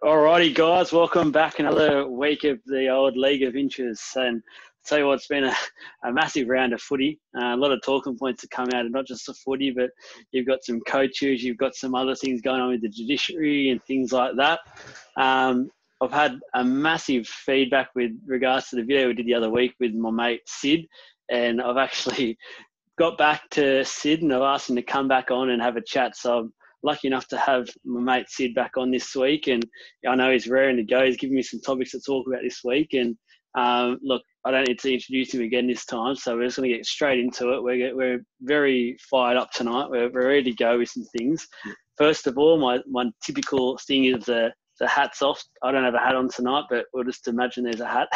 Alrighty, guys, welcome back. Another week of the old League of Inches. And I'll tell you what, it's been a massive round of footy. A lot of talking points have come out of not just the footy, but you've got some coaches, you've got some other things going on with the judiciary and things like that. I've had a massive feedback with regards to the video we did the other week with my mate Sid, and I've actually got back to Sid and I've asked him to come back on and have a chat. So I'm lucky enough to have my mate Sid back on this week, and I know he's raring to go. He's giving me some topics to talk about this week, and look, I don't need to introduce him again this time, so we're just going to get straight into it. We're very fired up tonight. We're ready to go with some things. First of all, my typical thing is the hats off. I don't have a hat on tonight, but we'll just imagine there's a hat.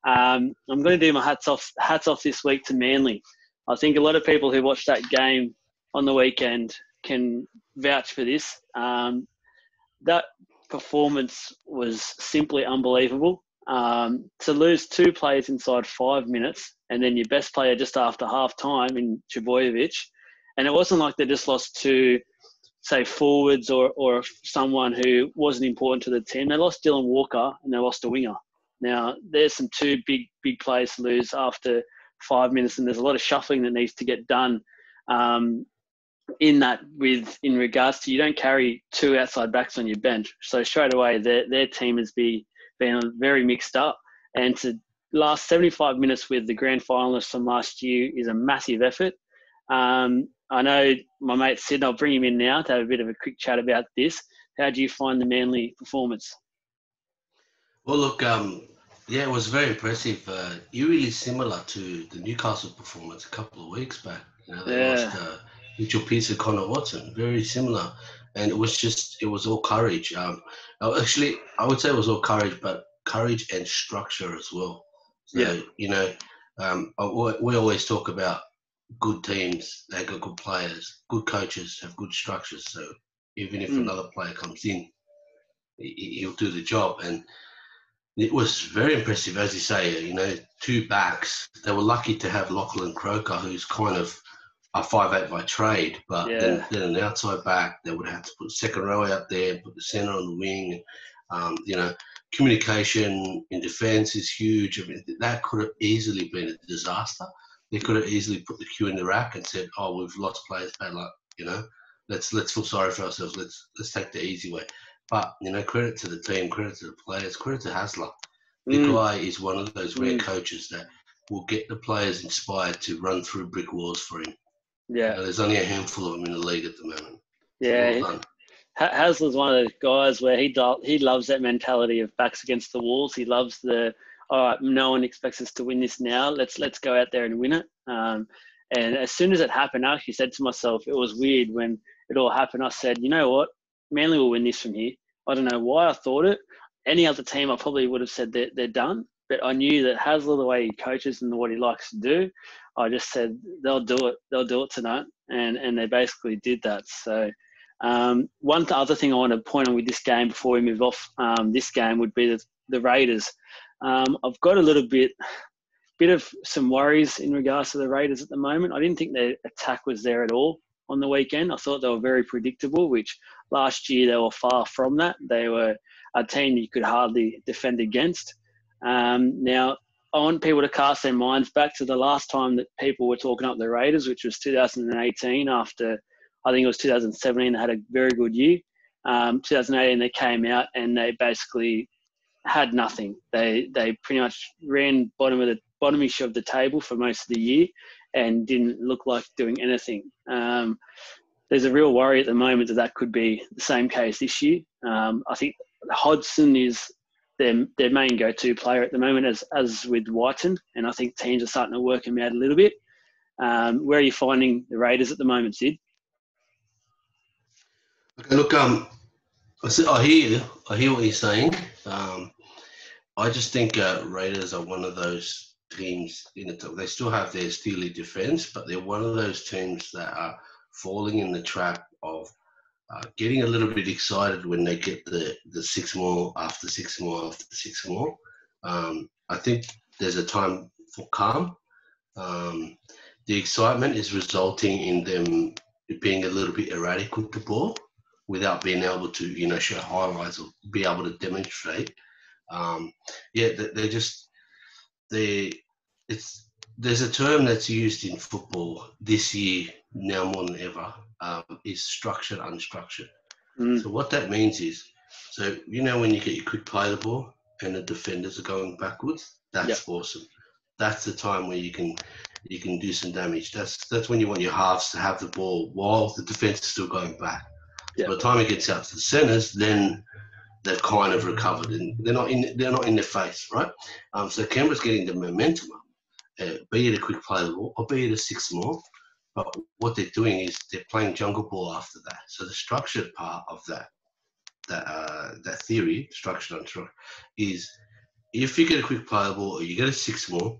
I'm going to do my hats off this week to Manly. I think a lot of people who watched that game on the weekend can vouch for this. That performance was simply unbelievable. To lose two players inside 5 minutes and then your best player just after half time in Trbojevic, and it wasn't like they just lost to, say, forwards or someone who wasn't important to the team. They lost Dylan Walker and they lost a winger. Now, there's some two big players to lose after 5 minutes, and there's a lot of shuffling that needs to get done in regards to, you don't carry two outside backs on your bench. So straight away, their team has been very mixed up. And to last 75 minutes with the grand finalists from last year is a massive effort. I know my mate Sid, I'll bring him in now to have a bit of a quick chat about this. How do you find the Manly performance? Well, look, it was very impressive. Eerily similar to the Newcastle performance a couple of weeks back. They lost Mitchell Pearce and Connor Watson, very similar. And it was all courage. Actually, I would say it was all courage, but courage and structure as well. So, we always talk about good teams, they got good players, good coaches have good structures. So even if another player comes in, he'll do the job. And it was very impressive, as you say, two backs. They were lucky to have Lachlan Croker, who's kind of a 5'8" by trade, but then an outside back, they would have to put second row out there, put the centre on the wing. Communication in defence is huge. I mean, that could have easily been a disaster. They could have easily put the queue in the rack and said, "Oh, we've lost players, bad luck. Let's feel sorry for ourselves. Let's take the easy way." But credit to the team, credit to the players, credit to Hasler. The guy is one of those rare coaches that will get the players inspired to run through brick walls for him. Yeah, there's only a handful of them in the league at the moment. Yeah, well, Hasler's one of those guys where he loves that mentality of backs against the walls. He loves all right, no one expects us to win this now. Let's go out there and win it. And as soon as it happened, I actually said to myself, it was weird when it all happened. I said, you know what, Manly will win this from here. I don't know why I thought it. Any other team, I probably would have said they're done. But I knew that Hasler, the way he coaches and what he likes to do, I just said they'll do it. They'll do it tonight, and they basically did that. So one other thing I want to point on with this game before we move off this game would be the Raiders. I've got a little bit of some worries in regards to the Raiders at the moment. I didn't think their attack was there at all on the weekend. I thought they were very predictable, which last year they were far from that. They were a team you could hardly defend against. Now, I want people to cast their minds back to the last time that people were talking up the Raiders, which was 2018 after, I think it was 2017, they had a very good year. 2018 they came out and they basically had nothing. They pretty much ran bottomish of the table for most of the year and didn't look like doing anything. There's a real worry at the moment that could be the same case this year. I think Hodgson is their main go-to player at the moment, as with Whiten, and I think teams are starting to work him out a little bit. Where are you finding the Raiders at the moment, Sid? Okay, look, I hear what you're saying. I just think Raiders are one of those teams they still have their steely defense, but they're one of those teams that are falling in the trap of getting a little bit excited when they get the 6 more after 6 more after 6 more. I think there's a time for calm. The excitement is resulting in them being a little bit erratic with the ball. without being able to, show highlights or be able to demonstrate. There's a term that's used in football this year now more than ever, is structured, unstructured. So what that means is, when you get your quick play the ball and the defenders are going backwards, that's awesome. That's the time where you can do some damage. That's when you want your halves to have the ball while the defense is still going back. By the time it gets out to the centers, then they've kind of recovered and they're not in their face, right? So Canberra's getting the momentum up, be it a quick play the ball or be it a 6 more. But what they're doing is they're playing jungle ball after that. So the structured part of that theory, structured unstructured, is if you get a quick play the ball or you get a 6 more,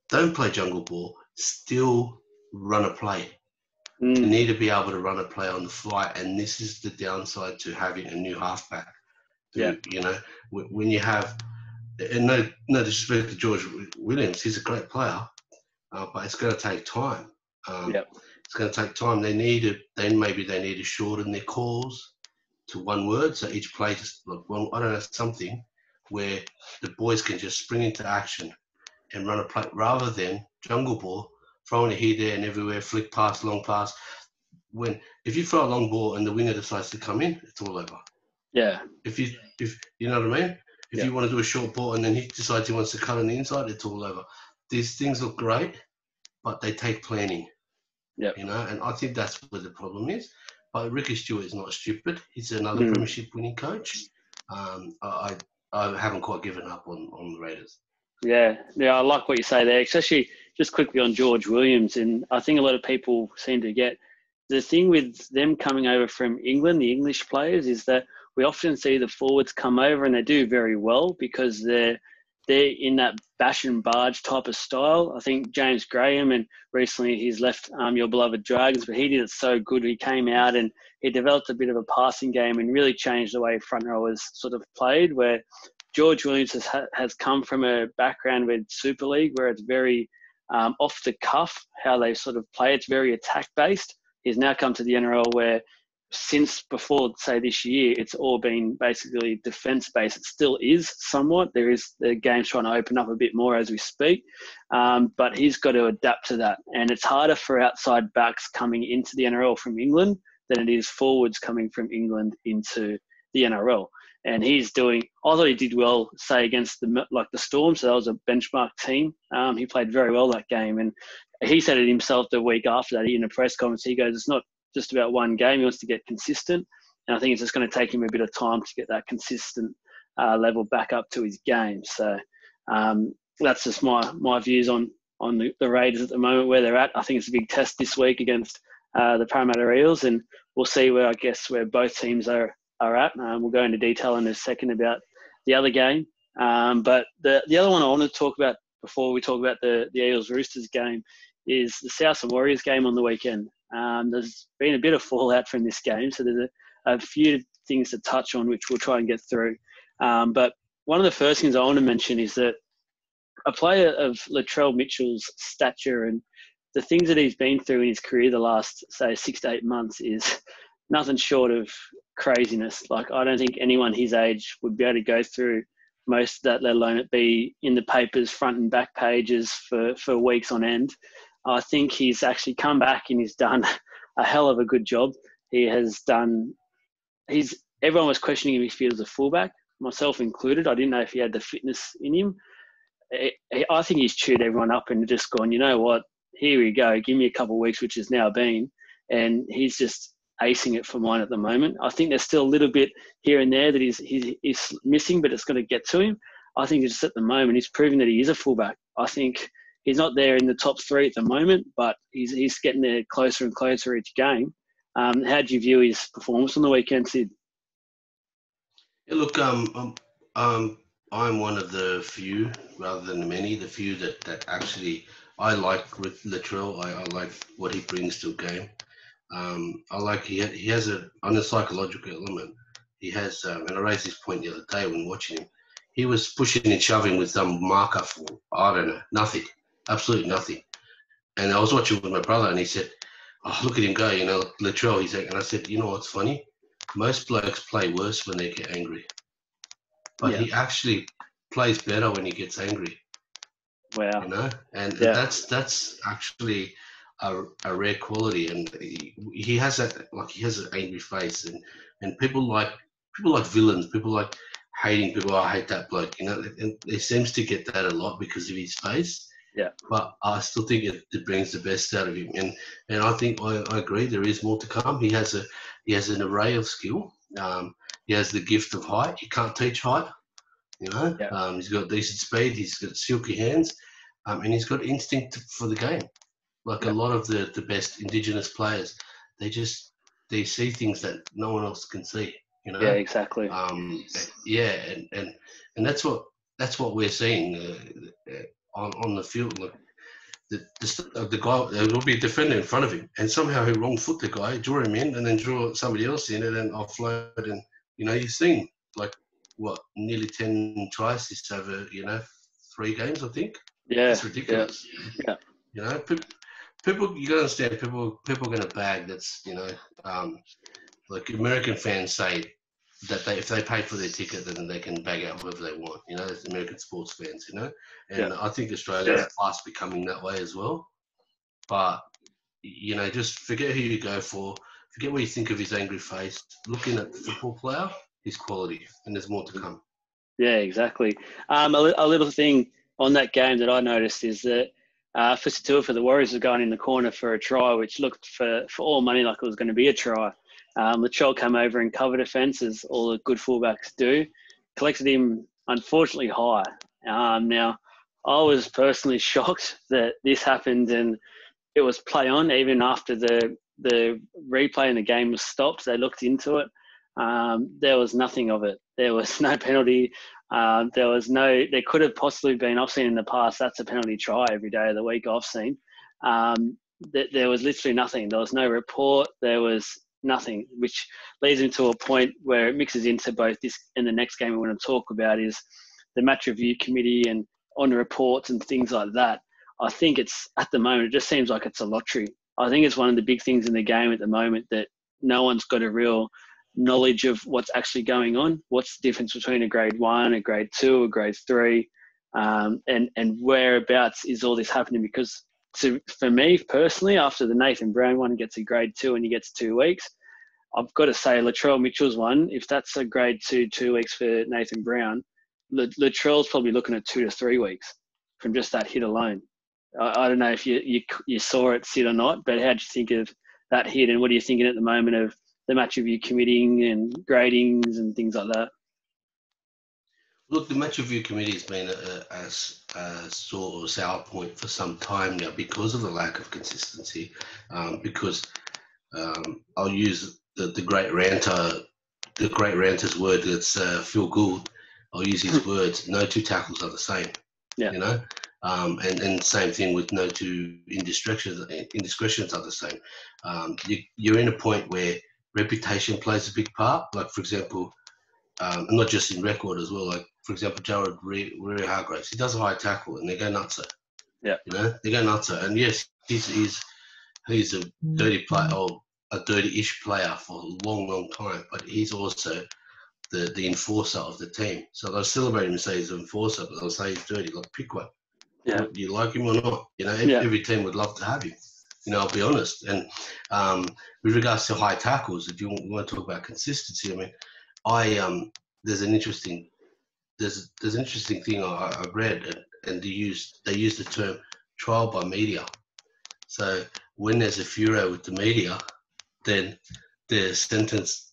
don't play jungle ball. Still run a play. You need to be able to run a play on the fly, and this is the downside to having a new halfback. When you have, and no disrespect to George Williams, he's a great player, but it's going to take time. It's going to take time. Maybe they need to shorten their calls to one word, so each play just something where the boys can just spring into action and run a play rather than jungle ball, throwing it here, there, and everywhere, flick pass, long pass. If you throw a long ball and the winger decides to come in, it's all over. Yeah. If you know what I mean? If you want to do a short ball and then he decides he wants to cut on the inside, it's all over. These things look great, but they take planning. Yeah. And I think that's where the problem is. But Ricky Stewart is not stupid. He's another premiership winning coach. I haven't quite given up on the Raiders. Yeah, I like what you say there, especially just quickly on George Williams. And I think a lot of people seem to get the thing with them coming over from England, the English players, is that we often see the forwards come over and they do very well because they're in that bash and barge type of style. I think James Graham, and recently he's left your beloved Dragons, but he did it so good. He came out and he developed a bit of a passing game and really changed the way front rowers sort of played, where George Williams has come from a background with Super League where it's very off the cuff how they sort of play. It's very attack-based. He's now come to the NRL where since before, say, this year, it's all been basically defence-based. It still is somewhat. The game's trying to open up a bit more as we speak, but he's got to adapt to that. And it's harder for outside backs coming into the NRL from England than it is forwards coming from England into the NRL. And I thought he did well, say, against the Storm. So that was a benchmark team. He played very well that game. And he said it himself the week after that in a press conference. He goes, it's not just about one game. He wants to get consistent. And I think it's just going to take him a bit of time to get that consistent level back up to his game. So that's just my views on the Raiders at the moment, where they're at. I think it's a big test this week against the Parramatta Eels. And we'll see where both teams are at. We'll go into detail in a second about the other game. But the other one I want to talk about before we talk about the Eels-Roosters game is the South and Warriors game on the weekend. There's been a bit of fallout from this game, so there's a few things to touch on, which we'll try and get through. But one of the first things I want to mention is that a player of Latrell Mitchell's stature and the things that he's been through in his career the last, say, 6 to 8 months is nothing short of craziness. Like, I don't think anyone his age would be able to go through most of that, let alone it be in the papers, front and back pages for weeks on end. I think he's actually come back and he's done a hell of a good job. Everyone was questioning him if he was a fullback, myself included. I didn't know if he had the fitness in him. I think he's chewed everyone up and just gone, you know what, here we go, give me a couple of weeks, which has now been, and he's just acing it for mine at the moment. I think there's still a little bit here and there that he's missing, but it's going to get to him. I think just at the moment he's proving that he is a fullback. I think he's not there in the top 3 at the moment, but he's getting there closer and closer each game. How do you view his performance on the weekend, Sid? Yeah, look, I'm one of the few, rather than the many, the few that actually I like with Latrell. I like what he brings to a game. I like he has on a psychological element. He has, and I raised this point the other day when watching him. He was pushing and shoving with some marker for, I don't know, nothing, absolutely nothing. And I was watching with my brother, and he said, "Oh, look at him go, Latrell." He's like, and I said, "You know what's funny? most blokes play worse when they get angry, but he actually plays better when he gets angry. Wow. You know, and that's actually a rare quality, and he has that, like, he has an angry face, and people like villains, people like hating people. I hate that bloke, you know, and he seems to get that a lot because of his face. Yeah. But I still think it brings the best out of him, and I think I agree. There is more to come. He has an array of skill. He has the gift of height. You can't teach height. You know, he's got decent speed. He's got silky hands, and he's got instinct for the game. Like a lot of the best Indigenous players, they see things that no one else can see. You know. Yeah, exactly. And that's what we're seeing on the field. Look, the guy, there will be a defender in front of him, and somehow he wrong foot the guy, draw him in, and then draw somebody else in, and then offload, and you've seen like nearly 10 tries this over 3 games, I think. Yeah, it's ridiculous. Yeah. People, you got to understand, people are going to bag. That's like American fans say that if they pay for their ticket, then they can bag out whoever they want. That's American sports fans. And I think Australia is fast becoming that way as well. But just forget who you go for. Forget what you think of his angry face. Looking at the football player, his quality, and there's more to come. Yeah, exactly. A little thing on that game that I noticed is that for the Warriors was going in the corner for a try, which looked for all money like it was going to be a try. Latrell came over and covered offence, as all the good fullbacks do. Collected him, unfortunately, high. Now, I was personally shocked that this happened and it was play on even after the replay in the game was stopped. They looked into it. There was nothing of it. There was no penalty. There could have possibly been, I've seen in the past, that's a penalty try every day of the week I've seen. There was literally nothing. There was no report. There was nothing, which leads into a point where it mixes into both this and the next game we want to talk about is the match review committee and on the reports and things like that. I think it's, at the moment, it just seems like it's a lottery. I think it's one of the big things in the game at the moment that no one's got a real knowledge of what's actually going on. What's the difference between a grade 1, a grade 2, a grade 3, and whereabouts is all this happening? Because for me personally, after the Nathan Brown one gets a grade 2 and he gets 2 weeks, I've got to say Latrell Mitchell's one, if that's a grade 2, 2 weeks for Nathan Brown, Latrell's probably looking at 2 to 3 weeks from just that hit alone. I don't know if you saw it sit or not, but how do you think of that hit, and what are you thinking at the moment of the match review committee and gradings and things like that? Look, the match review committee has been a sort of sour point for some time now because of the lack of consistency. Because I'll use the great ranter's word. That's Phil Gould. I'll use his words. No 2 tackles are the same. Yeah. And same thing with no 2 indiscretions are the same. You're in a point where reputation plays a big part. Like, for example, and not just in record as well. Like, for example, Jared Waerea-Hargreaves, he does a high tackle and they go nuts. Yeah. They go nuts. And yes, he's a dirty player, or a dirty-ish player for a long, long time, but he's also the enforcer of the team. So they'll celebrate him and say he's an enforcer, but they'll say he's dirty. Like, pick one. Yeah. Do you like him or not? Every team would love to have him. I'll be honest. And with regards to high tackles, if you want to talk about consistency, I mean, there's an interesting thing I read, and they use the term trial by media. So when there's a furor with the media, then the sentence,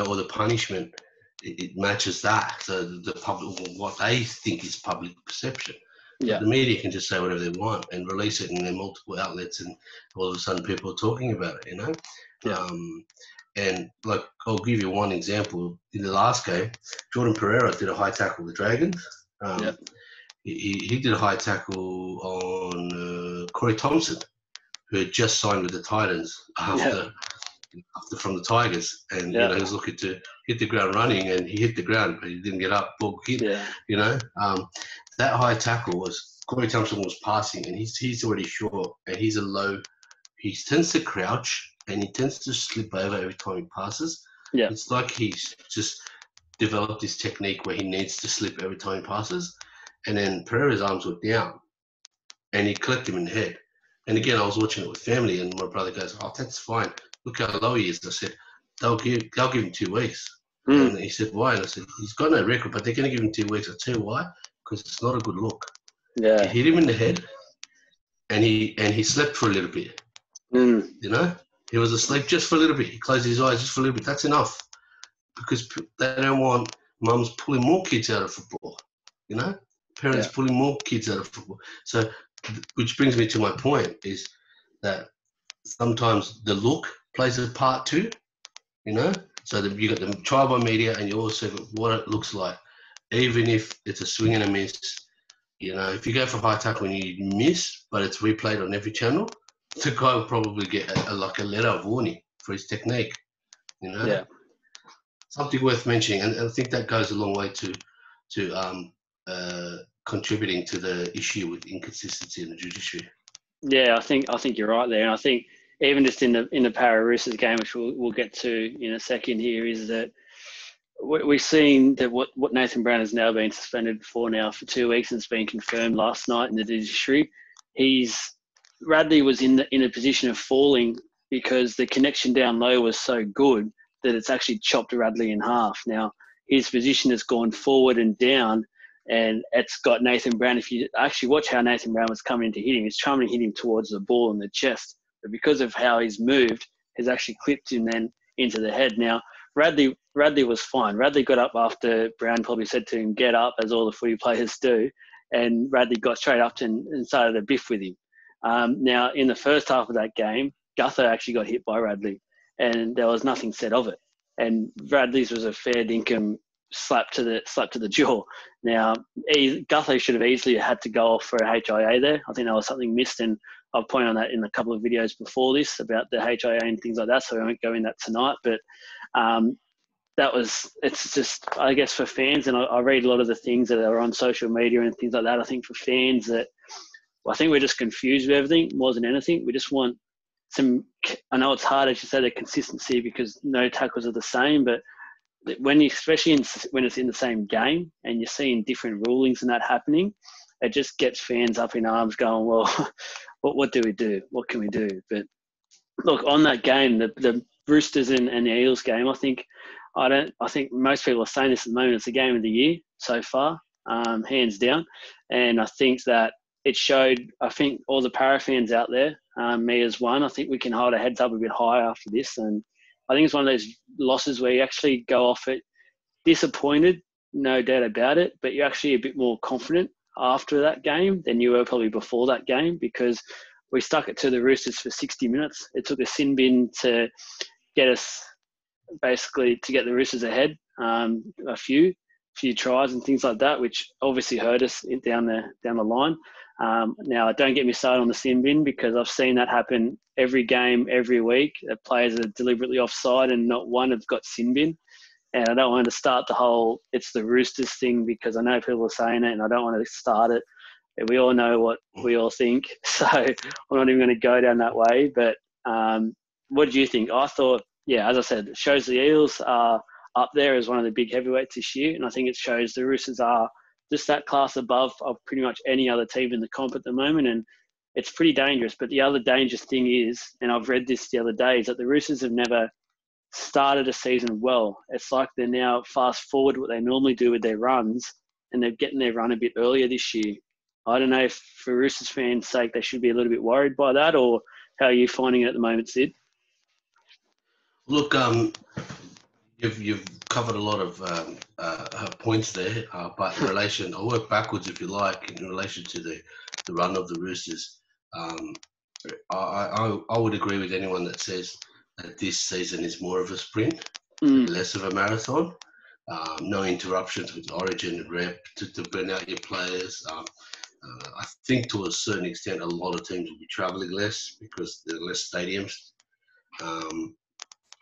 or the punishment, it matches that. So the public, what they think is public perception. Yeah. The media can just say whatever they want and release it in their multiple outlets, and all of a sudden people are talking about it, Yeah. And like, I'll give you one example. In the last game, Jordan Pereira did a high tackle with the Dragons. He did a high tackle on Corey Thompson, who had just signed with the Titans after from the Tigers, and he was looking to hit the ground running, and he hit the ground, but he didn't get up. Ball hit. That high tackle was Corey Thompson was passing, and he's already short, and he tends to crouch, and he tends to slip over every time he passes. Yeah. It's like he's just developed this technique where he needs to slip every time he passes. And then Pereira's arms were down and he clipped him in the head. And again, I was watching it with family and my brother goes, "Oh, that's fine. Look how low he is." I said, they'll give him 2 weeks. And he said, "Why?" And I said, "He's got no record, but they're going to give him 2 weeks." I tell you why, because it's not a good look. Yeah. It hit him in the head and he slept for a little bit. You know, he was asleep just for a little bit. He closed his eyes just for a little bit. That's enough, because they don't want mums pulling more kids out of football. You know, parents pulling more kids out of football. So, which brings me to my point is that sometimes the look plays a part too. You know, so that you got the trial by media, and you also got what it looks like, even if it's a swing and a miss. You know, if you go for high tackle and you miss, but it's replayed on every channel, the guy will probably get a letter of warning for his technique. You know, something worth mentioning, and I think that goes a long way to contributing to the issue with inconsistency in the judiciary. Yeah, I think you're right there, and I think even just in the Para Roosters game, which we'll get to in a second here, is that we've seen that what Nathan Brown has now been suspended for 2 weeks, and it's been confirmed last night in the judiciary. Radley was in a position of falling because the connection down low was so good that it's actually chopped Radley in half. Now his position has gone forward and down, and it's got Nathan Brown. If you actually watch how Nathan Brown was coming to hit him, he's trying to hit him towards the ball in the chest, but because of how he's moved, he's actually clipped him then into the head. Now Radley was fine. Radley got up after Brown probably said to him, "Get up," as all the footy players do, and Radley got straight up and started a biff with him. Now, in the first half of that game, Gutho actually got hit by Radley, and there was nothing said of it. And Radley's was a fair dinkum slap to the jaw. Now, Gutho should have easily had to go off for a HIA there. I think there was something missed, and I've pointed on that in a couple of videos before this about the HIA and things like that, so I won't go in that tonight. But it's just, I guess, for fans, and I read a lot of the things that are on social media and things like that. I think for fans that, I think we're just confused with everything more than anything. We just want some, I know it's hard as you say, the consistency because no tackles are the same, but especially when it's in the same game and you're seeing different rulings and that happening, it just gets fans up in arms going, well, what do we do? What can we do? But look, on that game, the Roosters and the Eels game, I think most people are saying this at the moment, it's the game of the year so far, hands down. And I think that it showed, I think all the Para fans out there, me as one, I think we can hold our heads up a bit higher after this. And I think it's one of those losses where you actually go off it disappointed, no doubt about it, but you're actually a bit more confident after that game than you were probably before that game, because we stuck it to the Roosters for 60 minutes. It took a sin bin to get us, basically, to get the Roosters ahead, a few tries and things like that, which obviously hurt us down the line. Now, don't get me started on the sin bin, because I've seen that happen every game, every week. That players are deliberately offside and not one have got sin bin. And I don't want to start the whole "it's the Roosters" thing, because I know people are saying it and I don't want to start it. We all know what we all think. So I'm not even going to go down that way. But what do you think? I thought, as I said, it shows the Eels are up there as one of the big heavyweights this year. And I think it shows the Roosters are just that class above of pretty much any other team in the comp at the moment. And it's pretty dangerous. But the other dangerous thing is, and I've read this the other day, is that the Roosters have never started a season well. It's like they're now fast forward what they normally do with their runs, and they're getting their run a bit earlier this year. I don't know if for Roosters fans' sake they should be a little bit worried by that, or how are you finding it at the moment, Sid? Look, you've covered a lot of points there, but in relation, I'll work backwards if you like, in relation to the run of the Roosters. I would agree with anyone that says that this season is more of a sprint, less of a marathon. No interruptions with Origin and Rep to burn out your players. I think to a certain extent, a lot of teams will be travelling less because there are less stadiums.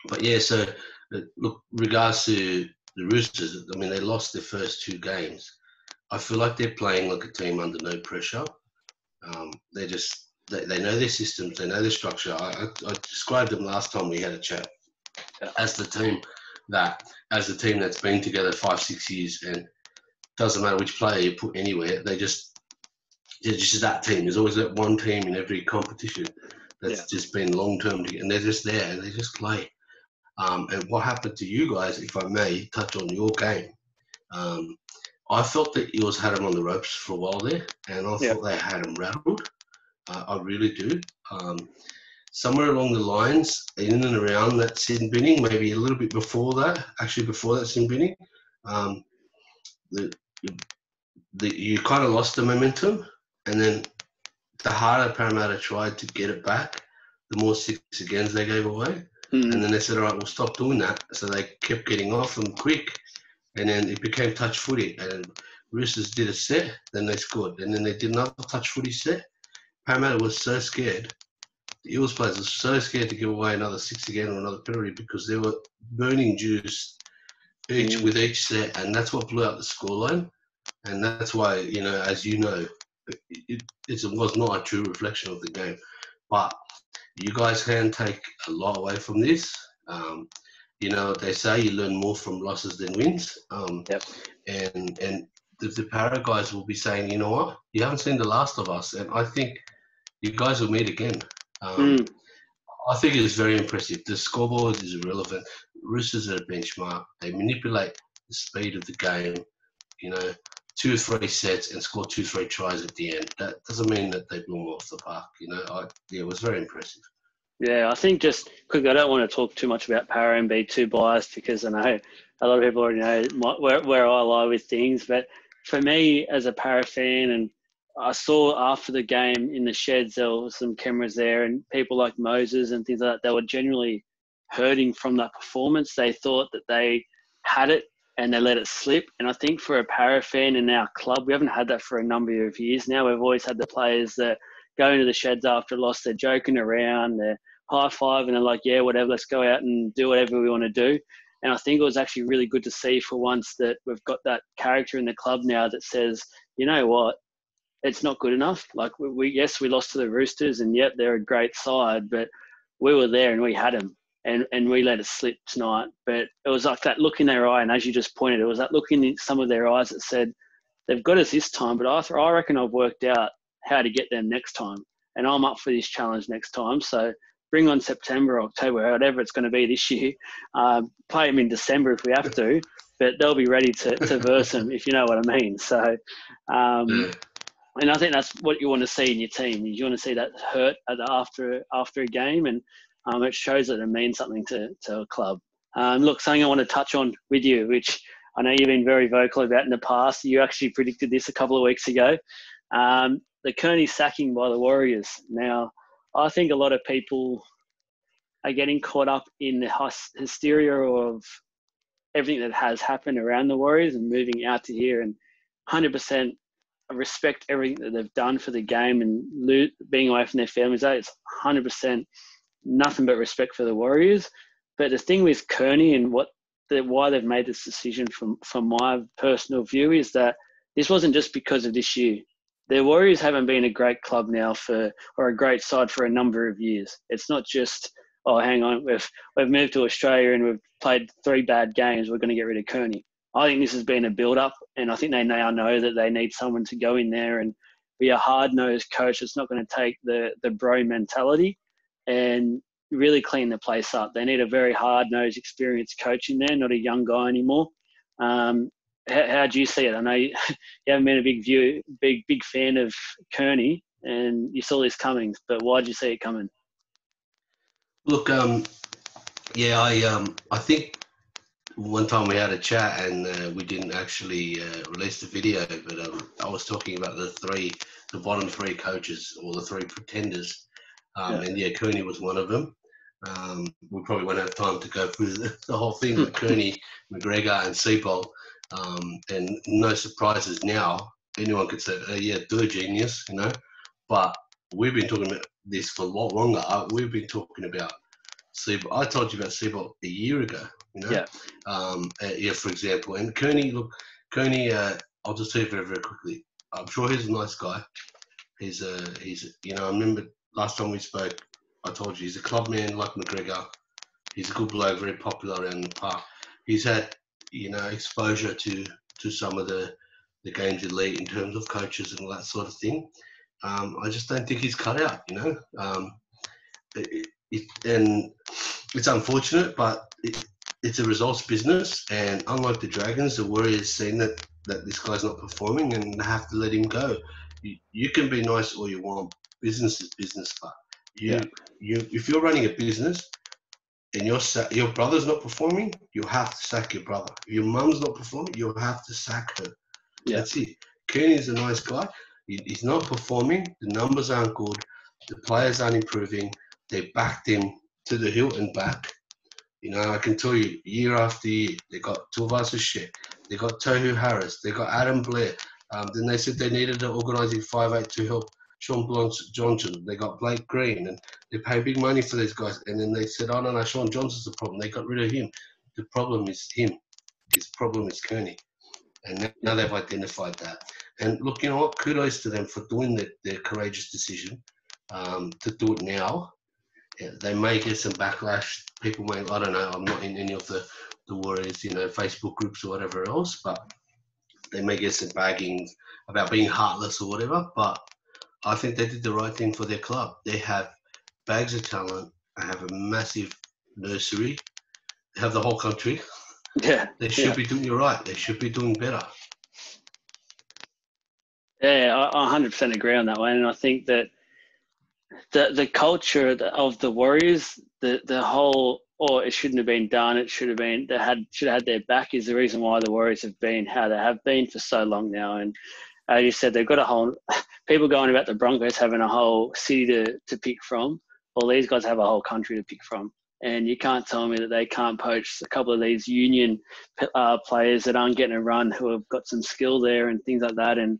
But yeah, so look, regards to the Roosters, I mean, they lost their first 2 games. I feel like they're playing like a team under no pressure. They know their systems, they know their structure. I described them last time we had a chat as the team that as a team that's been together 5-6 years, and doesn't matter which player you put anywhere, they're just that team. There's always that one team in every competition that's just been long-term together, and they're just there and they just play. And what happened to you guys, if I may touch on your game, I felt that Eels had them on the ropes for a while there, and I thought they had them rattled. I really do. Somewhere along the lines, in and around that sin binning, maybe a little bit before that, actually before that sin binning, you kind of lost the momentum, and then the harder Parramatta tried to get it back, the more 6 agains they gave away. And then they said, all right, we'll stop doing that. So they kept getting off them quick, and then it became touch footy. And Roosters did a set, then they scored. And then they did another touch footy set. Parramatta was so scared. The Eels players were so scared to give away another 6 again or another penalty, because they were burning juice with each set, and that's what blew out the scoreline. And that's why, as you know, it was not a true reflection of the game. But you guys can take a lot away from this. They say you learn more from losses than wins. And the Para guys will be saying, you know what, you haven't seen the last of us, and I think you guys will meet again. I think it's very impressive. The scoreboard is irrelevant. Roosters are a benchmark. They manipulate the speed of the game, 2 or 3 sets and score 2-3 tries at the end. That doesn't mean that they blew them off the park. It was very impressive. Yeah, I think just quickly, I don't want to talk too much about Para and be too biased, because I know a lot of people already know where I lie with things. But for me, as a Para fan, and I saw after the game in the sheds, there were some cameras there, and people like Moses and things like that, they were genuinely hurting from that performance. They thought that they had it and they let it slip. And I think for a Para fan in our club, we haven't had that for a number of years now. We've always had the players that go into the sheds after a loss, they're joking around, they're high-five, and they're like, yeah, whatever, let's go out and do whatever we want to do. And I think it was actually really good to see for once that we've got that character in the club now that says, you know what, it's not good enough. Like, we lost to the Roosters, and yep, they're a great side, but we were there and we had them, and we let it slip tonight. But it was like that look in their eye, and as you just pointed, it was that look in some of their eyes that said, they've got us this time, but I reckon I've worked out how to get them next time, and I'm up for this challenge next time. So bring on September, October, whatever it's going to be this year. Play them in December if we have to, but they'll be ready to verse them, if you know what I mean. So, and I think that's what you want to see in your team. You want to see that hurt after a game, and it shows that it means something to a club. Look, something I want to touch on with you, which I know you've been very vocal about in the past. You actually predicted this a couple of weeks ago. The Kearney sacking by the Warriors. Now, I think a lot of people are getting caught up in the hysteria of everything that has happened around the Warriors and moving out to here, and 100% respect everything that they've done for the game and being away from their families. It's 100% nothing but respect for the Warriors. But the thing with Kearney and why they've made this decision from my personal view is that this wasn't just because of this year. The Warriors haven't been a great club now or a great side for a number of years. It's not just, oh, hang on, we've moved to Australia and we've played 3 bad games, we're going to get rid of Kearney. I think this has been a build-up, and I think they now know that they need someone to go in there and be a hard-nosed coach that's not going to take the bro mentality and really clean the place up. They need a very hard-nosed, experienced coach in there, not a young guy anymore. How do you see it? I know you haven't been a big fan of Kearney, and you saw this coming, but why did you see it coming? Look, I think one time we had a chat and we didn't actually release the video, but I was talking about the bottom 3 coaches, or the 3 pretenders, and Kearney was one of them. We probably won't have time to go through the whole thing, but Kearney, McGregor, and Seibold. And no surprises now. Anyone could say, they're genius, But we've been talking about this for a lot longer. We've been talking about Seibold. I told you about Seibold a year ago, for example. And Kearney, I'll just tell you very, very quickly. I'm sure he's a nice guy. He's I remember last time we spoke, I told you he's a club man like McGregor. He's a good bloke, very popular around the park. he's had, exposure to some of the game's elite in terms of coaches and all that sort of thing. I just don't think he's cut out, and it's unfortunate, but it's a results business. And unlike the Dragons, the Warriors seen that this guy's not performing and they have to let him go. You can be nice all you want. Business is business, but if you're running a business and your brother's not performing, you have to sack your brother. If your mum's not performing, you have to sack her. Yeah. That's it. Kearney's a nice guy. He's not performing. The numbers aren't good. The players aren't improving. They backed him to the hill and back. I can tell you, year after year, they got Tuivasa Sheck, they got Tohu Harris, they got Adam Blair. Then they said they needed an organising 5'8" to help Sean Johnson. They got Blake Green, and they pay big money for these guys. And then they said, oh, no, Sean Johnson's the problem. They got rid of him. The problem is him. His problem is Kearney. And now they've identified that. And look, you know what? Kudos to them for doing their courageous decision to do it now. Yeah, they may get some backlash. People may, I don't know, I'm not in any of the Warriors, Facebook groups or whatever else, but they may get some bagging about being heartless or whatever. But I think they did the right thing for their club. They have bags of talent. They have a massive nursery. They have the whole country. Yeah. They should be doing it right. They should be doing better. Yeah, I 100% agree on that one. And I think that the culture of the Warriors, the whole, it shouldn't have been done, it should have been, should have had their back, is the reason why the Warriors have been how they have been for so long now. And as you said, they've got a whole, people going about the Broncos having a whole city to pick from. Well, these guys have a whole country to pick from. And you can't tell me that they can't poach a couple of these union players that aren't getting a run, who have got some skill there and things like that. And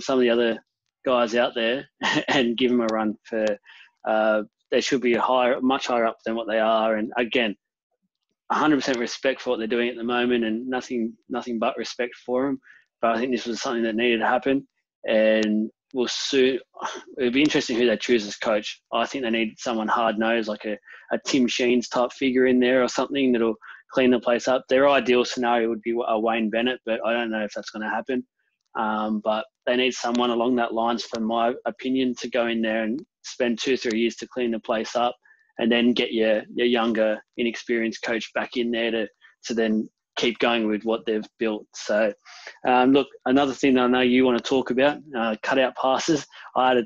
some of the other guys out there and give them a run for they should be much higher up than what they are. And again, 100% respect for what they're doing at the moment, and nothing but respect for them. But I think this was something that needed to happen, and it'll be interesting who they choose as coach. I think they need someone hard-nosed, like a Tim Sheens type figure in there or something that'll clean the place up. Their ideal scenario would be a Wayne Bennett, but I don't know if that's going to happen. But they need someone along that lines, for my opinion, to go in there and spend 2-3 years to clean the place up, and then get your younger, inexperienced coach back in there to then keep going with what they've built. So, look, another thing that I know you want to talk about, cutout passes. I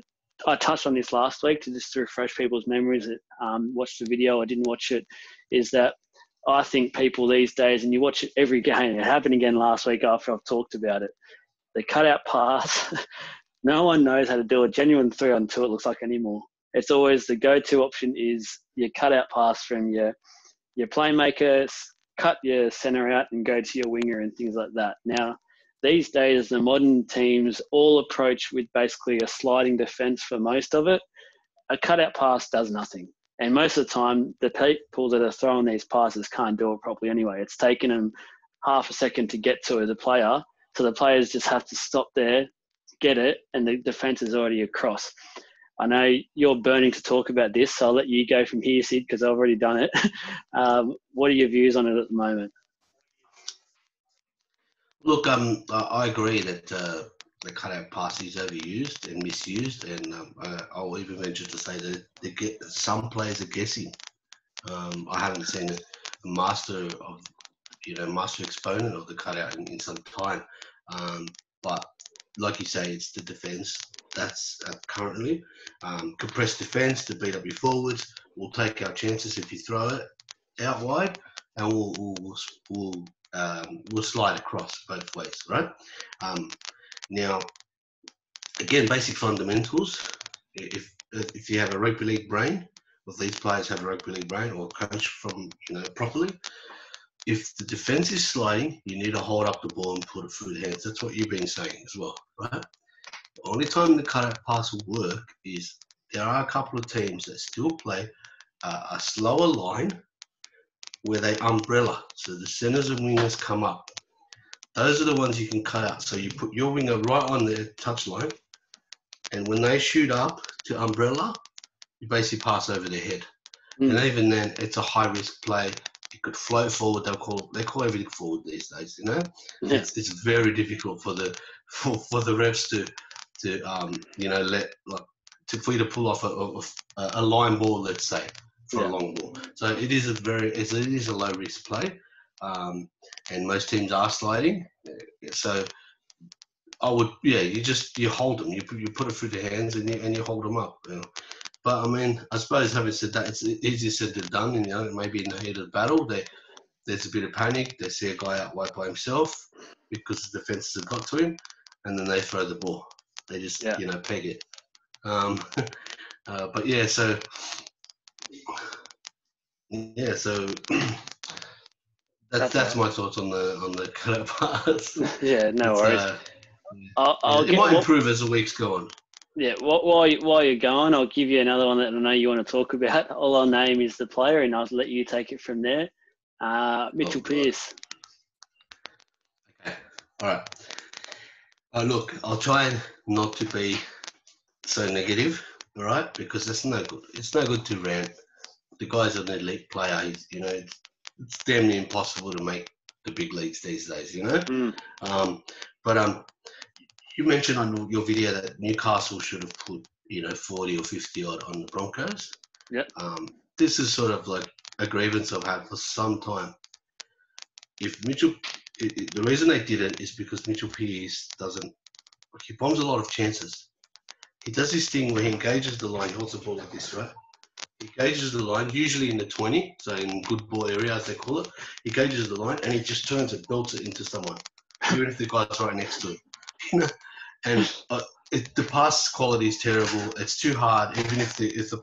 touched on this last week to refresh people's memories that watched the video. I didn't watch it. Is that I think people these days, and you watch it every game, it happened again last week after I've talked about it. The cutout pass, no one knows how to do a genuine 3-on-2, it looks like, anymore. It's always the go-to option is your cutout pass from your playmaker, cut your center out and go to your winger and things like that. Now, these days, the modern teams all approach with basically a sliding defense for most of it. A cutout pass does nothing. And most of the time, the people that are throwing these passes can't do it properly anyway. It's taken them half a second to get to as a player. So the players just have to stop there, get it, and the defense is already across. I know you're burning to talk about this, so I'll let you go from here, Sid, because I've already done it. What are your views on it at the moment? Look, I agree that the cutout pass is overused and misused, and I'll even venture to say that some players are guessing. I haven't seen a master exponent of the cutout in some time, but like you say, it's the defense that's currently compressed defense to beat up your forwards. We'll take our chances if you throw it out wide, and we'll slide across both ways, right? Now, again, basic fundamentals. If you have a rugby league brain, if these players have a rugby league brain or coach from properly, if the defense is sliding, you need to hold up the ball and put it through the hands. That's what you've been saying as well, right? The only time the cutout pass will work is there are a couple of teams that still play a slower line where they umbrella. So the centers and wingers come up. Those are the ones you can cut out. So you put your winger right on their touch line, and when they shoot up to umbrella, you basically pass over their head. And even then, it's a high-risk play He could float forward. They call everything forward these days. You know, Yeah. it's very difficult for the refs to for you to pull off a line ball, let's say, for a long ball. So it is a low risk play, and most teams are sliding. So I would, you hold them. You put it through the hands and you hold them up. You know. But I mean, I suppose having said that, it's easier said than done. And, you know, maybe in the heat of the battle, there's a bit of panic. They see a guy out wide by himself because the defenses have got to him, and then they throw the ball. They just peg it. But yeah, so that's my thoughts on the cut parts. Yeah, no worries. It might improve as the weeks go on. Yeah, while you're going, I'll give you another one that I know you want to talk about. All I'll name is the player, and I'll let you take it from there. Mitchell Pearce. Okay, all right. Look, I'll try not to be so negative, all right, because that's no good. It's no good to rant. The guy's an elite player. It's damn near impossible to make the big leagues these days, you know. But you mentioned on your video that Newcastle should have put 40 or 50 odd on the Broncos. Yep. This is sort of like a grievance I've had for some time. The reason they did it is because Mitchell Pearce he bombs a lot of chances. He does this thing where he engages the line, he holds the ball like this, right? He gauges the line, usually in the 20, so in good ball area, as they call it. He gauges the line and he just turns it, belts it into someone, even if the guy's right next to him. You know, and the pass quality is terrible. It's too hard, even if his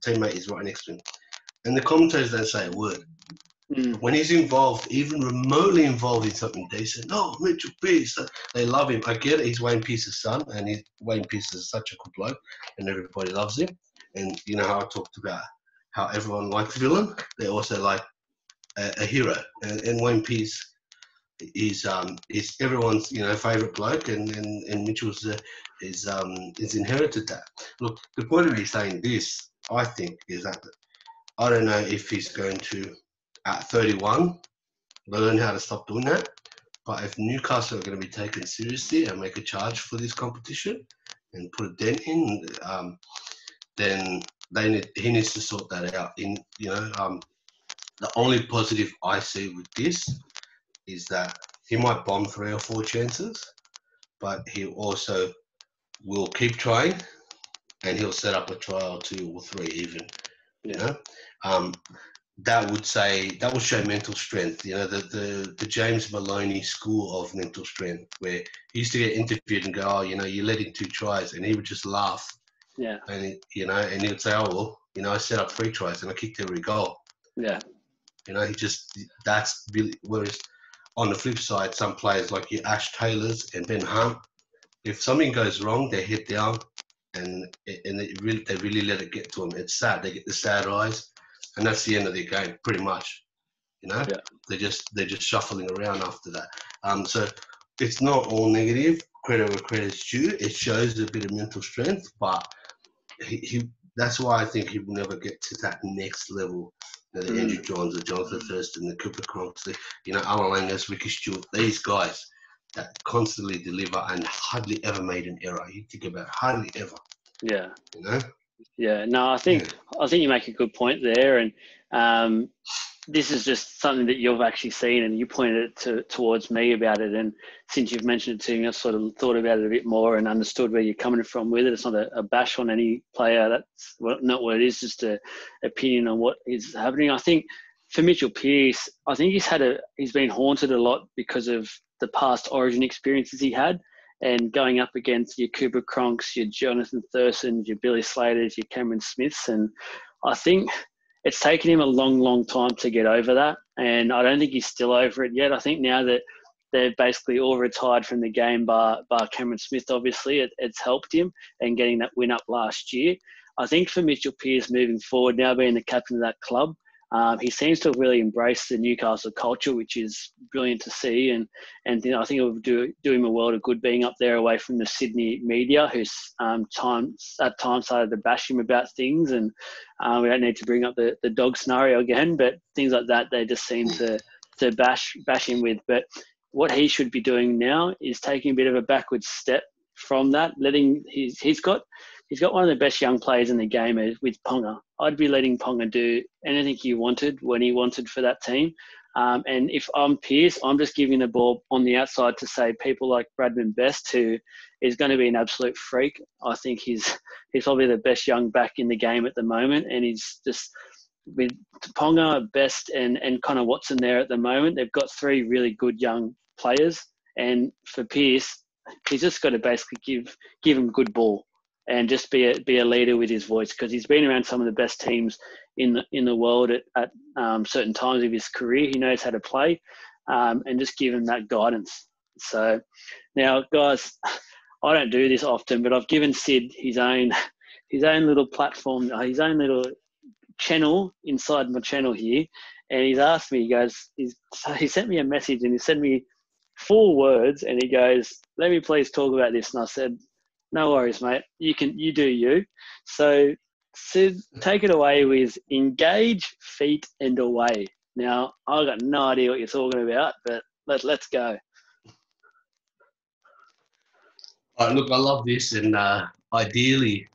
teammate is right next to him. And the commentators don't say a word. When he's involved, even remotely involved in something decent, Mitchell Pearce, they love him. I get it. He's Wayne Pearce's son, and Wayne Pearce is such a good bloke, and everybody loves him. And you know how I talked about how everyone likes a villain. They also like a hero, and Wayne Pearce is everyone's favorite bloke, and Mitchell's is inherited that. Look, the point of me saying this, I think, is that I don't know if he's going to, at 31, learn how to stop doing that. But if Newcastle are going to be taken seriously and make a charge for this competition and put a dent in, then he needs to sort that out. The only positive I see with this is that he might bomb 3 or 4 chances, but he also will keep trying, and he'll set up a try or 2 or 3 even. That would show mental strength. The James Maloney school of mental strength, where he used to get interviewed and go, you led in 2 tries, and he would just laugh. Yeah. And and he would say, I set up 3 tries and I kicked every goal. Yeah. That's really, whereas on the flip side, some players like your Ash Taylors and Ben Hunt, if something goes wrong, they're head down, and they really let it get to them. It's sad. They get the sad eyes, and that's the end of their game, pretty much. Yeah. They're just shuffling around after that. So it's not all negative. Credit where credit's due. It shows a bit of mental strength, but that's why I think he will never get to that next level. The Andrew Johns, the Jonathan Thurston, the Cooper Cronks, Alan Langas, Ricky Stewart, these guys that constantly deliver and hardly ever made an error. You think about hardly ever. Yeah. Yeah. No, I think you make a good point there, and this is just something that you've actually seen, and you pointed it towards me about it. And since you've mentioned it to me, I've sort of thought about it a bit more and understood where you're coming from with it. It's not a bash on any player. That's not what it is, just an opinion on what is happening. I think for Mitchell Pearce, I think he's been haunted a lot because of the past Origin experiences he had, and going up against your Cooper Cronks, your Jonathan Thurston, your Billy Slaters, your Cameron Smiths. And I think it's taken him a long, long time to get over that. And I don't think he's still over it yet. I think now that they've basically all retired from the game, bar Cameron Smith, obviously, it's helped him and getting that win up last year. I think for Mitchell Pearce moving forward, now being the captain of that club, He seems to have really embraced the Newcastle culture, which is brilliant to see. And I think it would do him a world of good being up there away from the Sydney media, who's at times started to bash him about things. And we don't need to bring up the dog scenario again, but things like that, they just seem to bash him with. But what he should be doing now is taking a bit of a backward step from that, he's got one of the best young players in the game with Ponga. I'd be letting Ponga do anything he wanted when he wanted for that team. And if I'm Pearce, I'm just giving the ball on the outside to say people like Bradman Best, who is going to be an absolute freak. I think he's probably the best young back in the game at the moment, and he's just with Ponga, Best, and Connor Watson there at the moment. They've got three really good young players, and for Pearce, he's just got to basically give him good ball and just be a leader with his voice, because he's been around some of the best teams in the world at certain times of his career. He knows how to play, and just give him that guidance. So now, guys, I don't do this often, but I've given Sid his own little platform, his own little channel inside my channel here, and he's asked me. He sent me a message and he sent me 4 words, and he goes, "Let me please talk about this." And I said, "No worries, mate. You do you." So, Sid, take it away with engage, feet, and away. Now, I've got no idea what you're talking about, but let's go. Look, I love this, and ideally,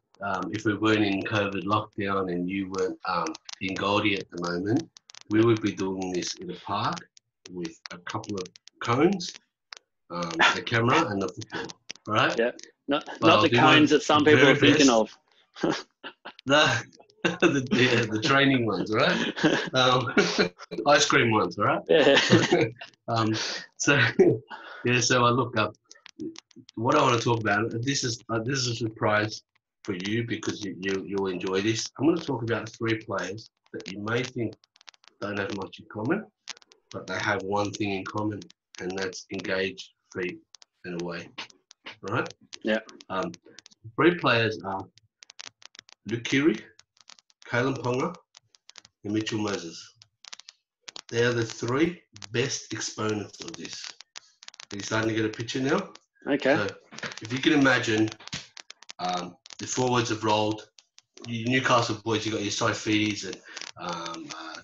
if we weren't in COVID lockdown and you weren't in Goldie at the moment, we would be doing this in a park with a couple of cones, the camera, and the football. All right? Yeah. Not the cones that some people are thinking of. The training ones, right? Ice cream ones, right? Yeah. So I look up. What I want to talk about, this is a surprise for you, because you'll enjoy this. I'm going to talk about 3 players that you may think don't have much in common, but they have one thing in common, and that's engage, feet, and away. Right? Yeah. 3 players are Luke Keary, Kalyn Ponga, and Mitchell Moses. They are the 3 best exponents of this. Are you starting to get a picture now? Okay. So if you can imagine, the forwards have rolled. You Newcastle boys, you got your Saifidis and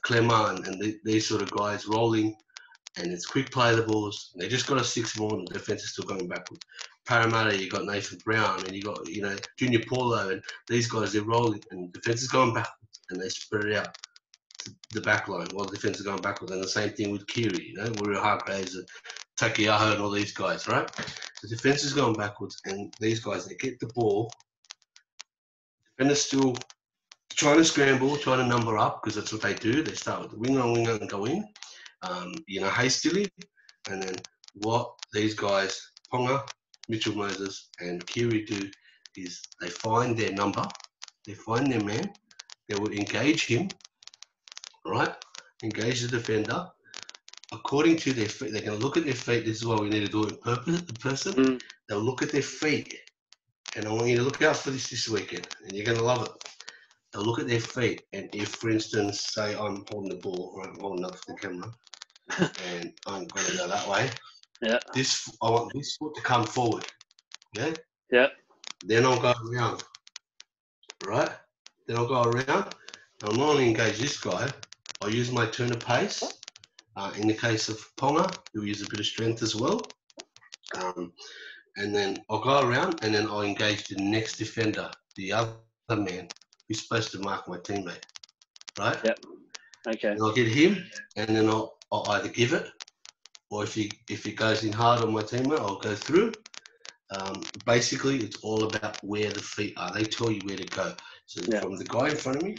Clemmer and these sort of guys rolling, and it's quick play the balls. They just got a 6 more, and the defense is still going backwards. Parramatta, you got Nathan Brown, and you got Junior Paulo, and these guys, they're rolling, and the defense is going backwards, and they spread it out to the back line while the defense is going backwards. And the same thing with Keary, Warrior Hargraves and Takiaho and all these guys, right? The defense is going backwards, and these guys, they get the ball. Defenders still trying to scramble, trying to number up, because that's what they do. They start with the winger and go in, hastily. And then what these guys, Ponga, Mitchell Moses, and Keary do is they find their number, they find their man, they will engage him, right? Engage the defender. According to their feet, they're going to look at their feet. This is why we need to do it in person. They'll look at their feet, and I want you to look out for this weekend, and you're going to love it. They'll look at their feet, and if, for instance, say I'm holding the ball, right, I'm holding up for the camera, and I'm going to go that way. Yeah. I want this foot to come forward. Okay. Yeah. Then I'll go around. Right. Then I'll go around. I'll not only engage this guy, I'll use my turn of pace. In the case of Ponga, he'll use a bit of strength as well. And then I'll go around, and then I'll engage the next defender, the other man who's supposed to mark my teammate. Right? Yep. Okay. And I'll get him, and then I'll either give it, or if he goes in hard on my teammate, I'll go through. Basically, it's all about where the feet are. They tell you where to go. So from the guy in front of me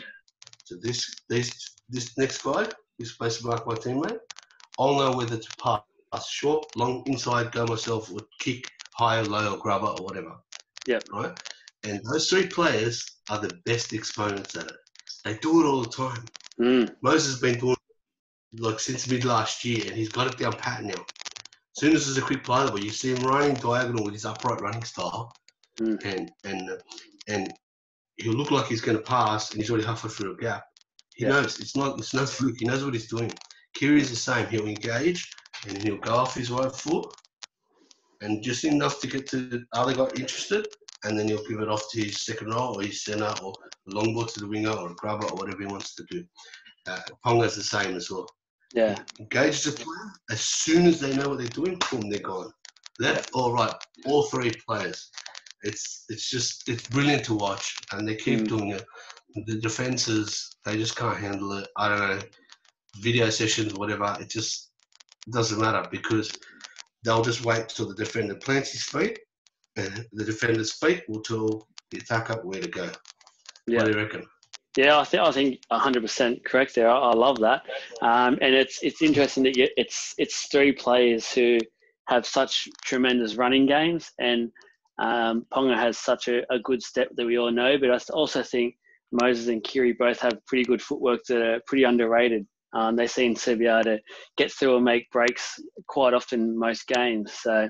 to this next guy who's supposed to mark my teammate, I'll know whether to pass short, long, inside, go myself, or kick high, low, or grubber, or whatever. Yeah. Right? And those 3 players are the best exponents at it. They do it all the time. Moses has been doing it since mid last year, and he's got it down pat now. As soon as there's a quick play, you see him running diagonal with his upright running style, and he'll look like he's going to pass, and he's already halfway through a gap. He knows it's no fluke. He knows what he's doing. Kiri's the same. He'll engage and he'll go off his right foot and just enough to get to the other guy interested, and then he'll give it off to his second row or his centre or a long ball to the winger or a grubber or whatever he wants to do. Ponga's the same as well. Yeah. Engage the player. As soon as they know what they're doing, boom, they're gone. Left or right, all three players. It's brilliant to watch, and they keep doing it. The defenses, they just can't handle it. I don't know, video sessions, whatever. It just doesn't matter because they'll just wait till the defender plants his feet, and the defender's feet will tell the attacker where to go. Yeah. What do you reckon? Yeah, I think 100% correct there. I love that, and it's interesting that it's three players who have such tremendous running games, and Ponga has such a good step that we all know. But I also think Moses and Kiri both have pretty good footwork that are pretty underrated. They seem to be able to get through and make breaks quite often in most games. So,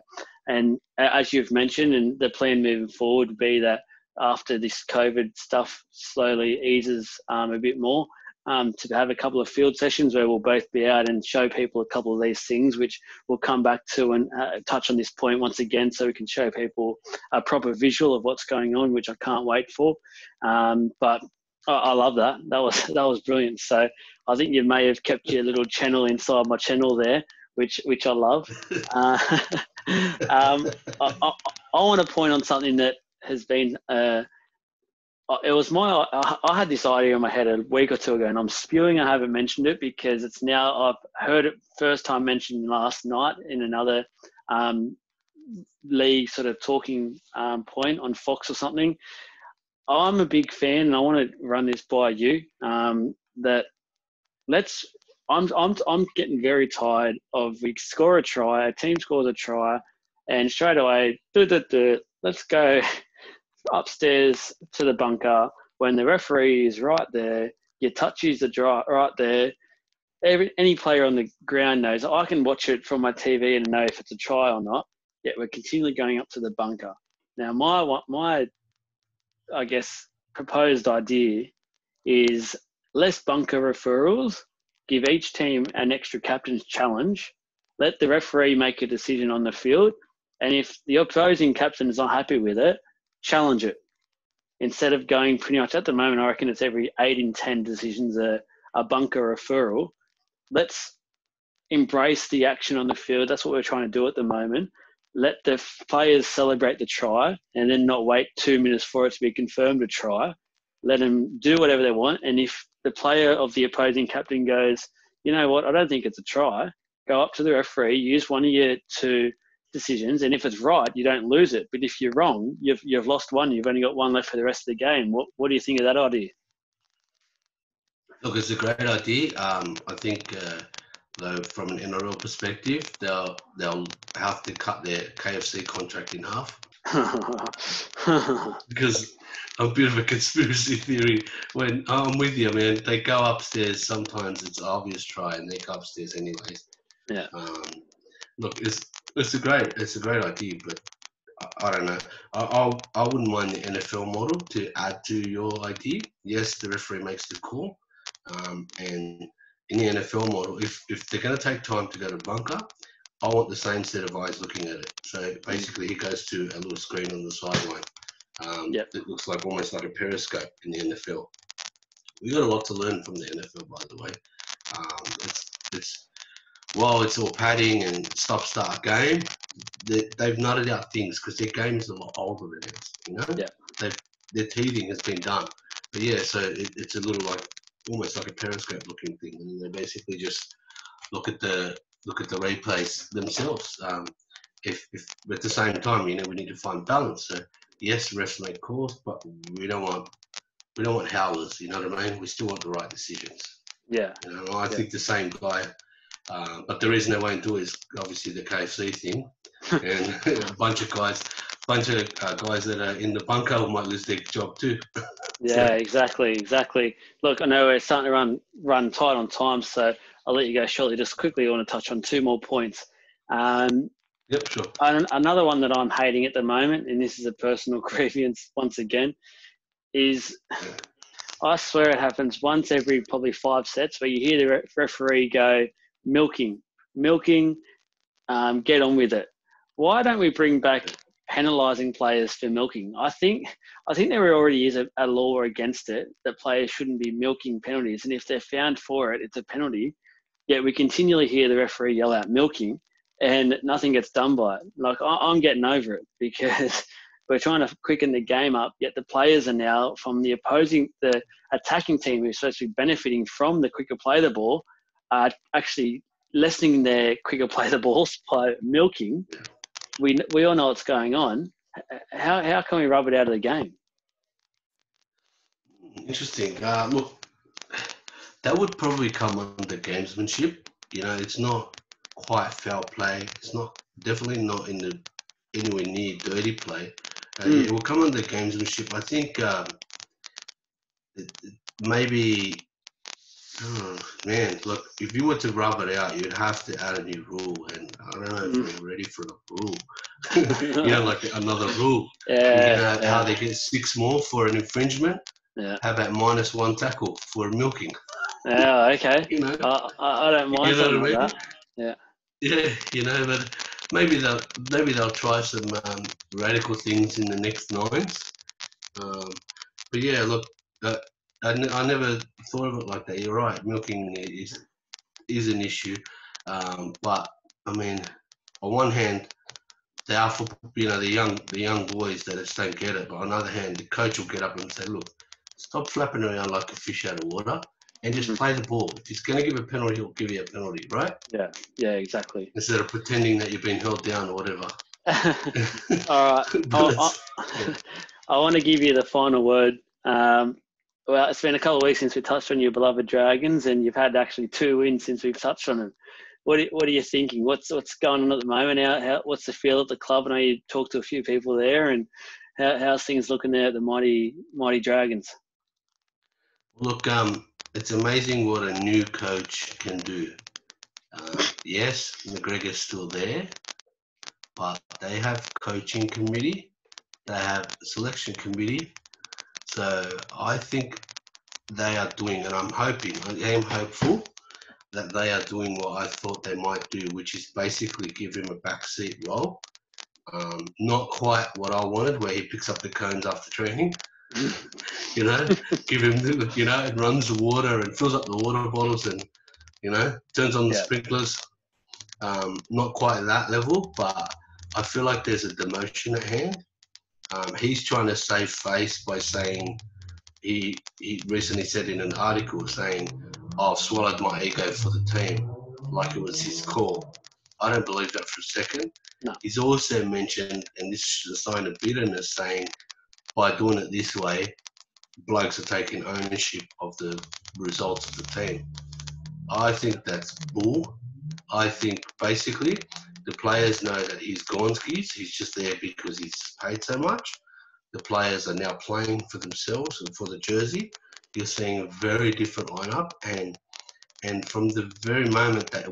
and as you've mentioned, and the plan moving forward would be that after this COVID stuff slowly eases a bit more, to have a couple of field sessions where we'll both be out and show people a couple of these things, which we'll come back to and touch on this point once again, so we can show people a proper visual of what's going on, which I can't wait for. But I love that. That was brilliant. So I think you may have kept your little channel inside my channel there, which I love. I want to point on something that has been. It was I had this idea in my head a week or two ago, and I'm spewing I haven't mentioned it because it's now I've heard it first time mentioned last night in another league sort of talking point on Fox or something. I'm a big fan, and I want to run this by you. I'm getting very tired of we score a try, a team scores a try, and straight away, let's go upstairs to the bunker when the referee is right there. Your touches are right there. Any player on the ground knows. I can watch it from my TV and know if it's a try or not. Yet we're continually going up to the bunker. Now, my I guess proposed idea is less bunker referrals. Give each team an extra captain's challenge. Let the referee make a decision on the field, and if the opposing captain is not happy with it, challenge it. Instead of going pretty much at the moment, I reckon it's every 8 in 10 decisions a bunker referral. Let's embrace the action on the field. That's what we're trying to do at the moment. Let the players celebrate the try and then not wait 2 minutes for it to be confirmed a try. Let them do whatever they want. And if the player of the opposing captain goes, you know what, I don't think it's a try, go up to the referee, use one of your two decisions, and if it's right, you don't lose it. But if you're wrong, you've lost one. You've only got one left for the rest of the game. What do you think of that idea? Look, it's a great idea. I think though, from an NRL perspective, they'll have to cut their KFC contract in half. Because a bit of a conspiracy theory. When I'm with you, man, they go upstairs. Sometimes it's obvious try, and they go upstairs anyways. Yeah. Look, it's a great idea, but I don't know. I wouldn't mind the NFL model to add to your idea. Yes, the referee makes the call, and in the NFL model, if they're going to take time to go to bunker, I want the same set of eyes looking at it. So basically, he goes to a little screen on the sideline. It looks almost like a periscope in the NFL. We got a lot to learn from the NFL, by the way. While it's all padding and stop-start game, they've nutted out things because their game is a lot older than ours. You know, their teething has been done. But yeah, so it's a little almost like a periscope looking thing, and they basically just look at the replays themselves. If at the same time, we need to find balance. So yes, refs make calls, but we don't want howlers. You know what I mean? We still want the right decisions. Yeah. I think the same guy. But the reason they won't do it is obviously the KFC thing, and a bunch of guys that are in the bunker might lose their job too. Yeah, exactly. Look, I know we're starting to run tight on time, so I'll let you go shortly. Just quickly, I want to touch on two more points. Yep, sure. Another one that I'm hating at the moment, and this is a personal grievance once again, is I swear it happens once every probably 5 sets where you hear the referee go, milking, get on with it. Why don't we bring back penalising players for milking? I think there already is a law against it, that players shouldn't be milking penalties. And if they're found for it, it's a penalty. Yet we continually hear the referee yell out milking and nothing gets done by it. Like, I'm getting over it because we're trying to quicken the game up, yet the players are now from the attacking team who's supposed to be benefiting from the quicker play the ball, are actually lessening their quicker play the balls by milking. We all know what's going on. How can we rub it out of the game? Interesting. Look, that would probably come under gamesmanship. You know, it's not quite foul play. It's definitely not anywhere near dirty play. It will come under gamesmanship. I think maybe, man, look, if you were to rub it out, you'd have to add a new rule. And I don't know if we're ready for the rule. You know, like another rule. Yeah, how they get 6 more for an infringement. Yeah. How about -1 tackle for milking? Yeah, okay. You know, I don't mind something like that. Yeah. Yeah, you know, but maybe they'll try some radical things in the next 9s. But yeah, look, I never thought of it like that. You're right, milking is an issue. But I mean, on one hand, they are for the young boys that just don't get it. But on the other hand, the coach will get up and say, "Look, stop flapping around like a fish out of water and just play the ball. If he's going to give a penalty, he'll give you a penalty, right?" Yeah, exactly. Instead of pretending that you've been held down or whatever. All right. I want to give you the final word. Well, it's been a couple of weeks since we touched on your beloved Dragons, and you've had actually 2 wins since we've touched on them. What are you thinking? What's going on at the moment? What's the feel at the club? I know you talked to a few people there, and how's things looking there at the mighty Dragons? Look, it's amazing what a new coach can do. Yes, McGregor's still there, but they have coaching committee, they have selection committee. So I think they are doing, and I am hopeful that they are doing what I thought they might do, which is basically give him a backseat role. Not quite what I wanted, where he picks up the cones after training. You know, give him, and runs the water and fills up the water bottles and, turns on the sprinklers. Not quite that level, but I feel like there's a demotion at hand. He's trying to save face by saying, he recently said in an article saying, "I've swallowed my ego for the team," like it was his call. I don't believe that for a second. No. He's also mentioned, and this is a sign of bitterness, saying by doing it this way, blokes are taking ownership of the results of the team. I think that's bull. I think basically the players know that he's Gonskis. He's just there because he's paid so much. The players are now playing for themselves and for the jersey. You're seeing a very different lineup, and from the very moment that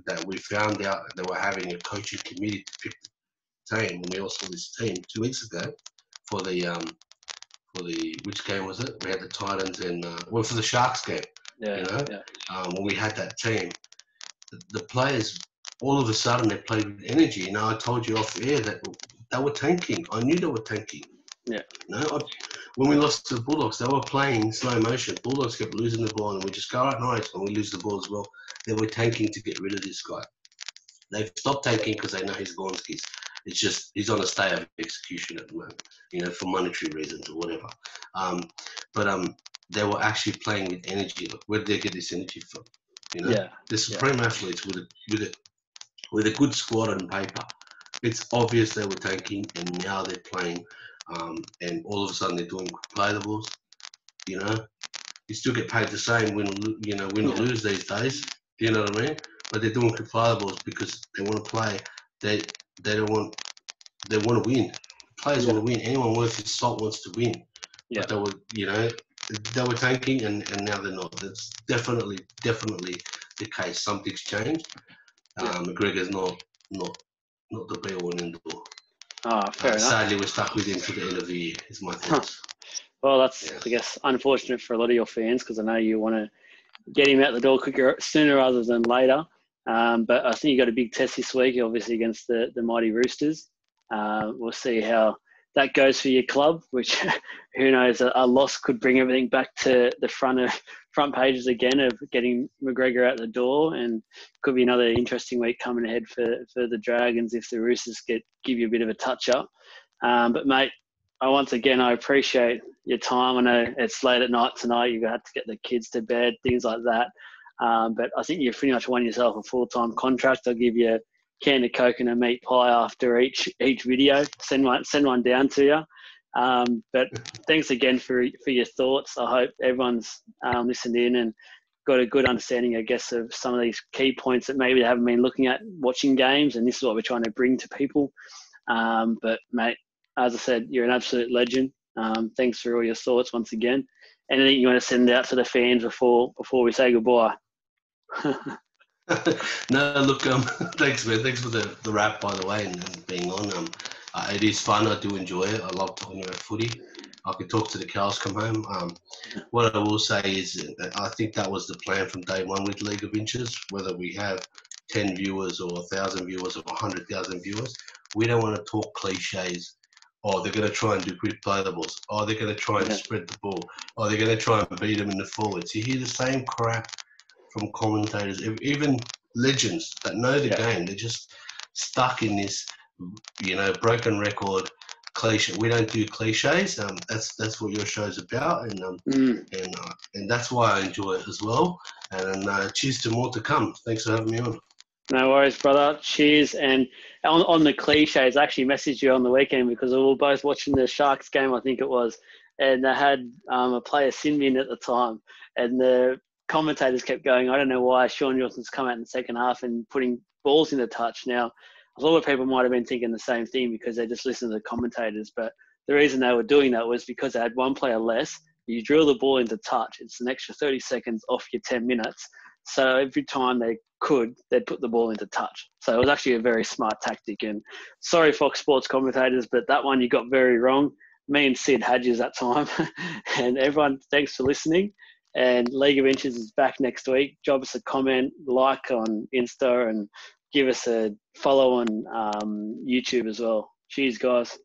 that we found out they were having a coaching committee to pick the team, and we all saw this team 2 weeks ago for the which game was it? We had the Titans and for the Sharks game. When we had that team, the players all of a sudden they played with energy. I told you off air that they were tanking. I knew they were tanking. Yeah. When we lost to the Bulldogs, they were playing slow motion. Bulldogs kept losing the ball, and we just go, "All right, nice," and we lose the ball as well. They were tanking to get rid of this guy. They've stopped tanking because they know he's Gonskis. It's just he's on a stay of execution at the moment, for monetary reasons or whatever. But they were actually playing with energy. Look, where did they get this energy from? The supreme athletes with a good squad on paper. It's obvious they were tanking, and now they're playing, and all of a sudden they're doing playable. You still get paid the same win or lose these days. You know what I mean? But they're doing playables because they want to play. They want to win. Players want to win. Anyone worth his salt wants to win. Yeah. But they were tanking, and now they're not. That's definitely the case. Something's changed. McGregor's not the be all and end all. Fair enough. Sadly, we're stuck with him to the end of the year. Is my thoughts. Well, that's, I guess, unfortunate for a lot of your fans because I know you want to get him out the door quicker, sooner rather than later. But I think you got a big test this week, obviously against the mighty Roosters. We'll see how that goes for your club. Which, who knows, a loss could bring everything back to the front pages again of getting McGregor out the door, and could be another interesting week coming ahead for the Dragons if the Roosters give you a bit of a touch up. But mate, I appreciate your time. I know it's late at night tonight. You had to get the kids to bed, things like that. But I think you've pretty much won yourself a full-time contract. I'll give you a can of Coke and a meat pie after each video. Send one down to you. But thanks again for your thoughts. I hope everyone's listened in and got a good understanding, I guess, of some of these key points that maybe they haven't been looking at watching games, and this is what we're trying to bring to people. But mate, as I said, you're an absolute legend. Thanks for all your thoughts once again. Anything you want to send out to the fans before we say goodbye? No, look, thanks, man. Thanks for the wrap, by the way, and being on. It is fun. I do enjoy it. I love talking about footy. I could talk to the cows come home. What I will say is I think that was the plan from day one with League of Inches, whether we have 10 viewers or 1,000 viewers or 100,000 viewers. We don't want to talk cliches. Oh, they're going to try and do quick play the balls. Oh, they're going to try and spread the ball. Oh, they're going to try and beat them in the forwards. You hear the same crap from commentators, even legends that know the game. They're just stuck in this, broken record cliche. We don't do cliches. That's what your show's about, and that's why I enjoy it as well. And cheers to more to come. Thanks for having me on. No worries, brother. Cheers. And on the cliches, I actually messaged you on the weekend because we were both watching the Sharks game, I think it was, and they had a player sin bin at the time, and the commentators kept going, I don't know why Shaun Johnson's come out in the second half and putting balls in the touch. Now, a lot of people might have been thinking the same thing because they just listened to the commentators, but the reason they were doing that was because they had one player less. You drill the ball into touch. It's an extra 30 seconds off your 10 minutes. So every time they'd put the ball into touch. So it was actually a very smart tactic. And sorry, Fox Sports commentators, but that one you got very wrong. Me and Sid had you that time. And everyone, thanks for listening. And League of Inches is back next week. Drop us a comment, like on Insta, and give us a follow on YouTube as well. Cheers, guys.